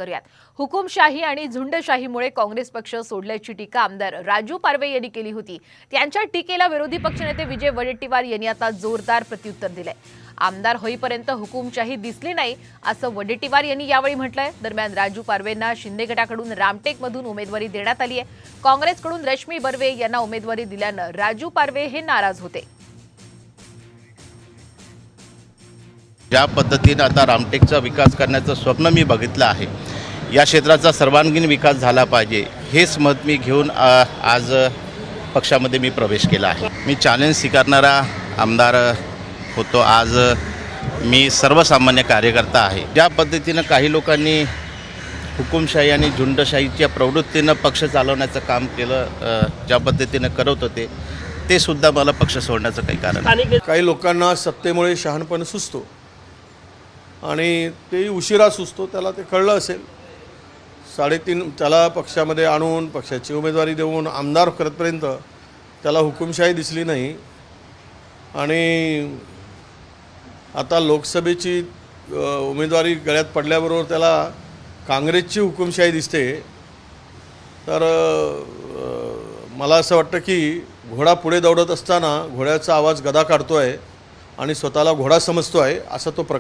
करूयात। हुकुमशाही आणि झुंडशाहीमुळे काँग्रेस पक्ष सोडल्याची टीका आमदार राजू पारवे यांनी केली होती। त्यांच्या टीकेला विरोधी पक्षनेते विजय वडेट्टीवार यांनी आता जोरदार प्रत्युत्तर दिले। आमदार होईपर्यंत हुकुमशाही दिसली नाही असं वडेट्टीवार यांनी यावेळी म्हटलंय। दरम्यान राजू पारवेंना शिंदे गटाकडून रामटेकमधून उमेदवारी देण्यात आली आहे। काँग्रेसकडून रश्मी बर्वे यांना उमेदवारी दिल्यानं राजू पारवे हे नाराज होते। ज्या पद्धतीने आता रामटेकचा विकास करण्याचं स्वप्न मी बघितलं आहे, या क्षेत्राचा सर्वांगीण विकास झाला पाहिजे हेच मत मी घेऊन आज पक्षामध्ये मी प्रवेश केला आहे। मी चॅलेंज स्वीकारणारा आमदार होतो। आज मी सर्वसामान्य कार्यकर्ता आहे। ज्या पद्धतीनं काही लोकांनी हुकुमशाही आणि झुंडशाहीच्या प्रवृत्तीनं पक्ष चालवण्याचं काम केलं, ज्या पद्धतीनं करत होते ते सुद्धा मला पक्ष सोडण्याचं काही कारण नाही। काही लोकांना सत्तेमुळे शहाणपण सुचतो आणि तेही उशिरा सुचतो, त्याला ते कळलं असेल। 3.5 त्याला पक्षामध्ये आणून पक्षाची उमेदवारी देऊन आमदार करतपर्यंत त्याला हुकुमशाही दिसली नाही आणि आता लोकसभेची उमेदवारी गळ्यात पडल्याबरोबर त्याला काँग्रेसची हुकुमशाही दिसते। तर मला असं वाटतं की घोडा पुढे दौडत असताना घोड्याचा आवाज गदा काढतो आहे आणि स्वतःला घोडा समजतो आहे, असा तो